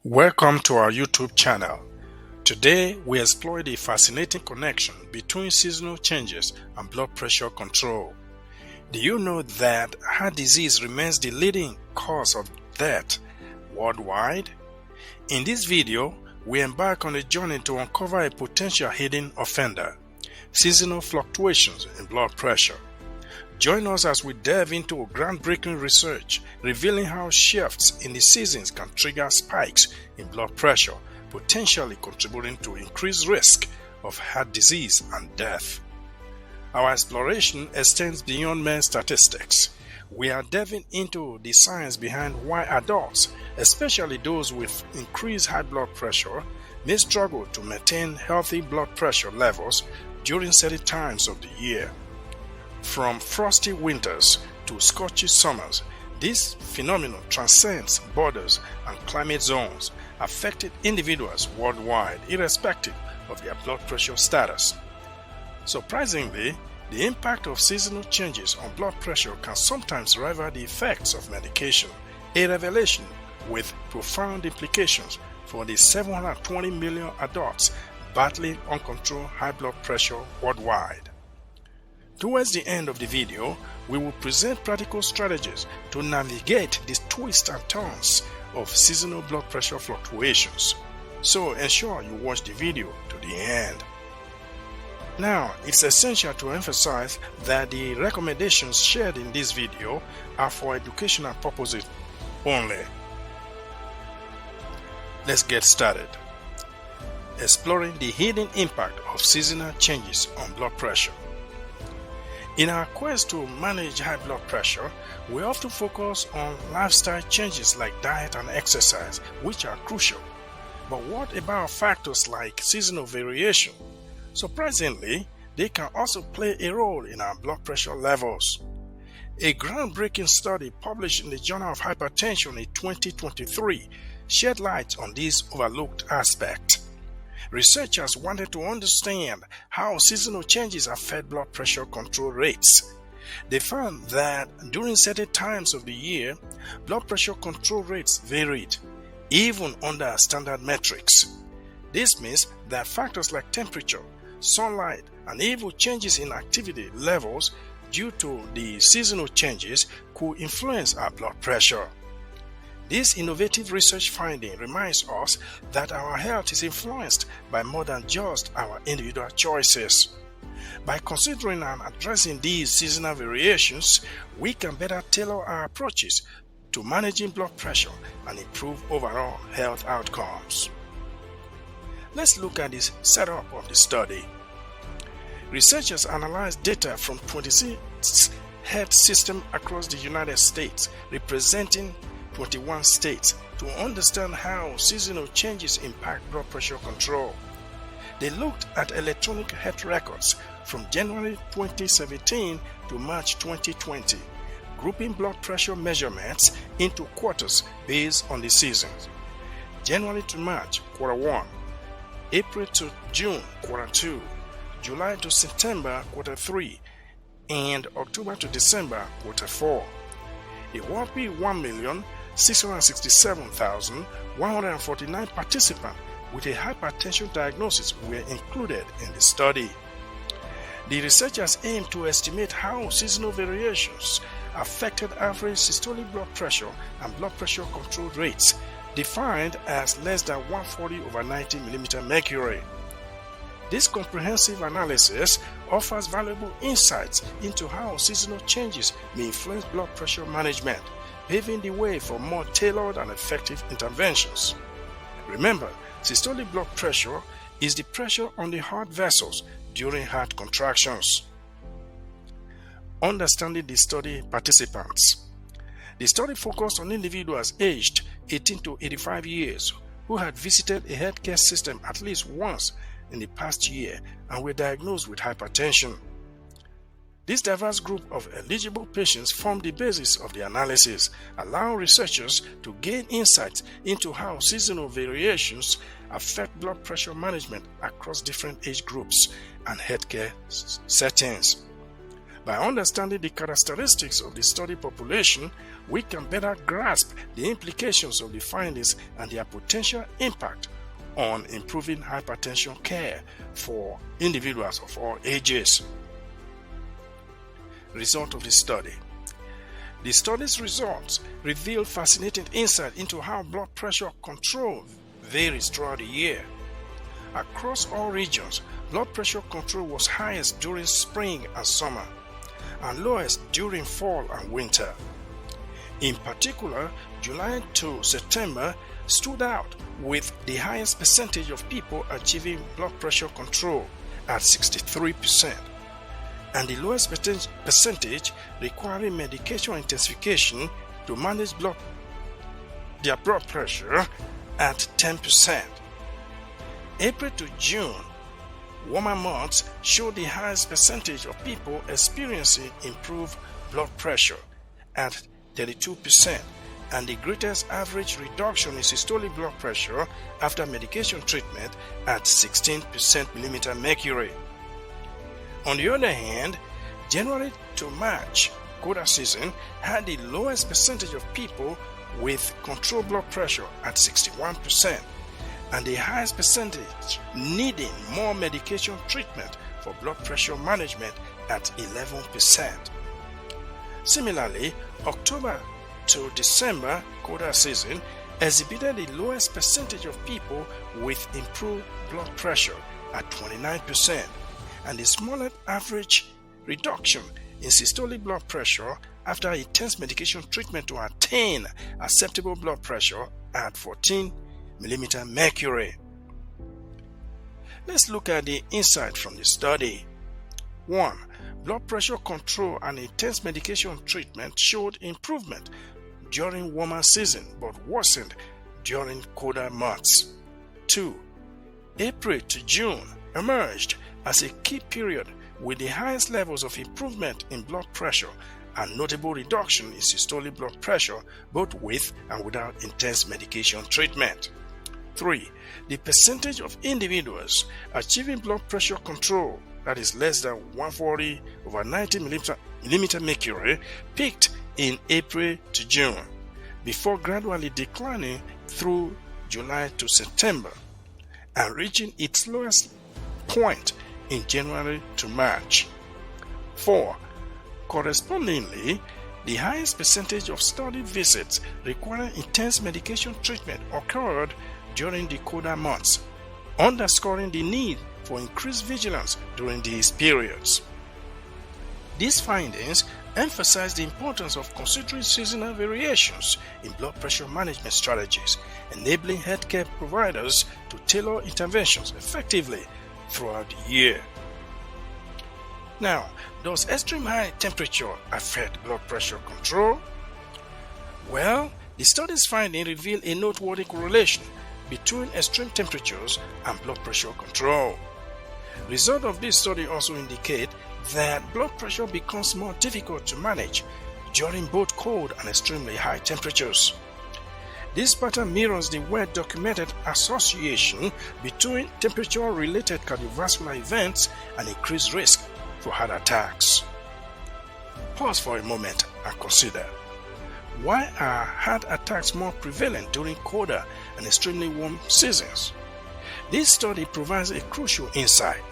Welcome to our YouTube channel. Today we explore the fascinating connection between seasonal changes and blood pressure control. Do you know that heart disease remains the leading cause of death worldwide? In this video, we embark on a journey to uncover a potential hidden offender: seasonal fluctuations in blood pressure. Join us as we delve into groundbreaking research revealing how shifts in the seasons can trigger spikes in blood pressure, potentially contributing to increased risk of heart disease and death. Our exploration extends beyond mere statistics. We are delving into the science behind why adults, especially those with increased high blood pressure, may struggle to maintain healthy blood pressure levels during certain times of the year. From frosty winters to scorching summers, this phenomenon transcends borders and climate zones, affecting individuals worldwide, irrespective of their blood pressure status. Surprisingly, the impact of seasonal changes on blood pressure can sometimes rival the effects of medication, a revelation with profound implications for the 720 million adults battling uncontrolled high blood pressure worldwide. Towards the end of the video, we will present practical strategies to navigate the twists and turns of seasonal blood pressure fluctuations. So ensure you watch the video to the end. Now, it's essential to emphasize that the recommendations shared in this video are for educational purposes only. Let's get started. Exploring the hidden impact of seasonal changes on blood pressure. In our quest to manage high blood pressure, we often focus on lifestyle changes like diet and exercise, which are crucial. But what about factors like seasonal variation? Surprisingly, they can also play a role in our blood pressure levels. A groundbreaking study published in the Journal of Hypertension in 2023 shed light on this overlooked aspect. Researchers wanted to understand how seasonal changes affect blood pressure control rates. They found that during certain times of the year, blood pressure control rates varied, even under standard metrics. This means that factors like temperature, sunlight, and even changes in activity levels due to the seasonal changes could influence our blood pressure. This innovative research finding reminds us that our health is influenced by more than just our individual choices. By considering and addressing these seasonal variations, we can better tailor our approaches to managing blood pressure and improve overall health outcomes. Let's look at this setup of the study. Researchers analyzed data from 26 health systems across the United States, representing 21 states, to understand how seasonal changes impact blood pressure control. They looked at electronic health records from January 2017 to March 2020, grouping blood pressure measurements into quarters based on the seasons: January to March, quarter 1, April to June, quarter 2, July to September, quarter 3, and October to December, quarter 4. A whopping 1,667,149 participants with a hypertension diagnosis were included in the study. The researchers aimed to estimate how seasonal variations affected average systolic blood pressure and blood pressure control rates, defined as less than 140/90 mmHg. This comprehensive analysis offers valuable insights into how seasonal changes may influence blood pressure management, paving the way for more tailored and effective interventions. Remember, systolic blood pressure is the pressure on the heart vessels during heart contractions. Understanding the study participants. The study focused on individuals aged 18 to 85 years who had visited a healthcare system at least once in the past year and were diagnosed with hypertension. This diverse group of eligible patients formed the basis of the analysis, allowing researchers to gain insights into how seasonal variations affect blood pressure management across different age groups and healthcare settings. By understanding the characteristics of the study population, we can better grasp the implications of the findings and their potential impact on improving hypertension care for individuals of all ages. Result of the study. The study's results reveal fascinating insight into how blood pressure control varies throughout the year. Across all regions, blood pressure control was highest during spring and summer, and lowest during fall and winter. In particular, July to September stood out with the highest percentage of people achieving blood pressure control at 63%, and the lowest percentage requiring medication intensification to manage their blood pressure at 10%. April to June, warmer months showed the highest percentage of people experiencing improved blood pressure at 32%, and the greatest average reduction in systolic blood pressure after medication treatment at 16% mm mercury. On the other hand, January to March colder season had the lowest percentage of people with controlled blood pressure at 61%, and the highest percentage needing more medication treatment for blood pressure management at 11%. Similarly, October to December colder season exhibited the lowest percentage of people with improved blood pressure at 29%, and the smallest average reduction in systolic blood pressure after intense medication treatment to attain acceptable blood pressure at 14 mm mercury. Let's look at the insight from the study. 1. Blood pressure control and intense medication treatment showed improvement during warmer season but worsened during colder months. 2. April to June emerged as a key period with the highest levels of improvement in blood pressure and notable reduction in systolic blood pressure both with and without intense medication treatment. 3. The percentage of individuals achieving blood pressure control, that is less than 140/90 mm mercury, peaked in April to June, before gradually declining through July to September, and reaching its lowest point in January to March. 4. Correspondingly, the highest percentage of study visits requiring intense medication treatment occurred during the colder months, underscoring the need for increased vigilance during these periods. These findings emphasize the importance of considering seasonal variations in blood pressure management strategies, enabling healthcare providers to tailor interventions effectively throughout the year. Now, does extreme high temperature affect blood pressure control? Well, the study's findings reveal a noteworthy correlation between extreme temperatures and blood pressure control. Results of this study also indicate that blood pressure becomes more difficult to manage during both cold and extremely high temperatures. This pattern mirrors the well-documented association between temperature-related cardiovascular events and increased risk for heart attacks. Pause for a moment and consider, why are heart attacks more prevalent during colder and extremely warm seasons? This study provides a crucial insight.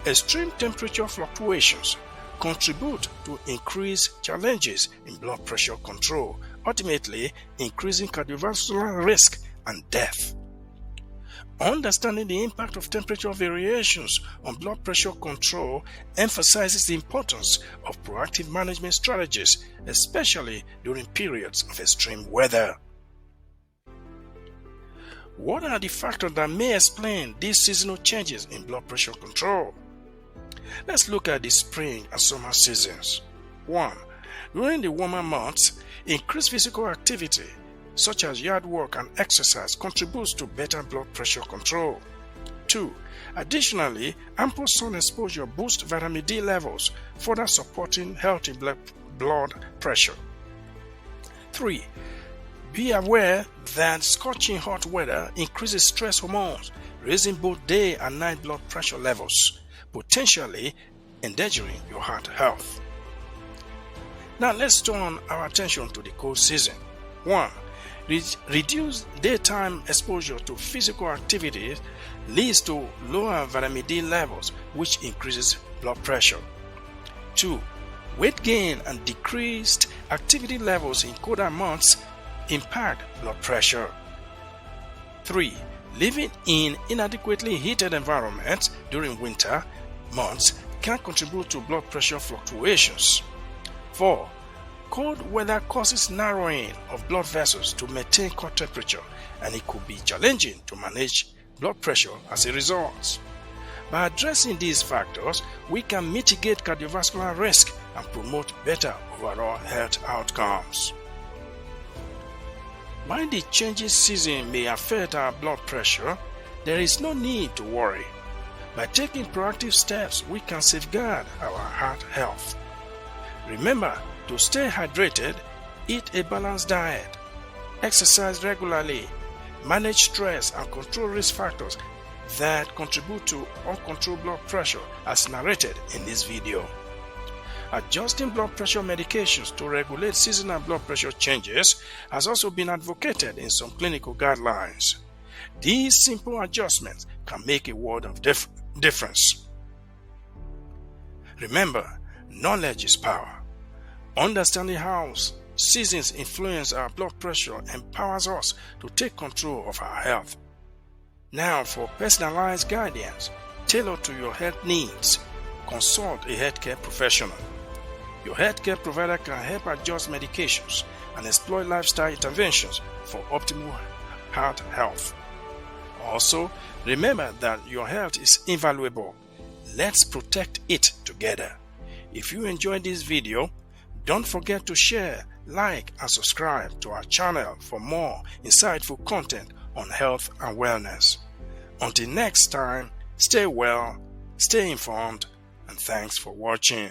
Extreme temperature fluctuations contribute to increased challenges in blood pressure control, ultimately increasing cardiovascular risk and death. Understanding the impact of temperature variations on blood pressure control emphasizes the importance of proactive management strategies, especially during periods of extreme weather. What are the factors that may explain these seasonal changes in blood pressure control? Let's look at the spring and summer seasons. 1. During the warmer months, increased physical activity such as yard work and exercise contributes to better blood pressure control. 2. Additionally, ample sun exposure boosts vitamin D levels, further supporting healthy blood pressure. 3. Be aware that scorching hot weather increases stress hormones, raising both day and night blood pressure levels, potentially endangering your heart health. Now let's turn our attention to the cold season. 1. Reduced daytime exposure to physical activities leads to lower vitamin D levels, which increases blood pressure. 2. Weight gain and decreased activity levels in colder months impact blood pressure. 3. Living in inadequately heated environments during winter months can contribute to blood pressure fluctuations. 4. Cold weather causes narrowing of blood vessels to maintain core temperature, and it could be challenging to manage blood pressure as a result. By addressing these factors, we can mitigate cardiovascular risk and promote better overall health outcomes. While the changing season may affect our blood pressure, there is no need to worry. By taking proactive steps, we can safeguard our heart health. Remember to stay hydrated, eat a balanced diet, exercise regularly, manage stress, and control risk factors that contribute to uncontrolled blood pressure as narrated in this video. Adjusting blood pressure medications to regulate seasonal blood pressure changes has also been advocated in some clinical guidelines. These simple adjustments can make a world of difference. Remember, knowledge is power. Understanding how seasons influence our blood pressure empowers us to take control of our health. Now, for personalized guidance tailored to your health needs, consult a healthcare professional. Your healthcare provider can help adjust medications and explore lifestyle interventions for optimal heart health. Also, remember that your health is invaluable. Let's protect it together. If you enjoyed this video, don't forget to share, like, and subscribe to our channel for more insightful content on health and wellness. Until next time, stay well, stay informed, and thanks for watching.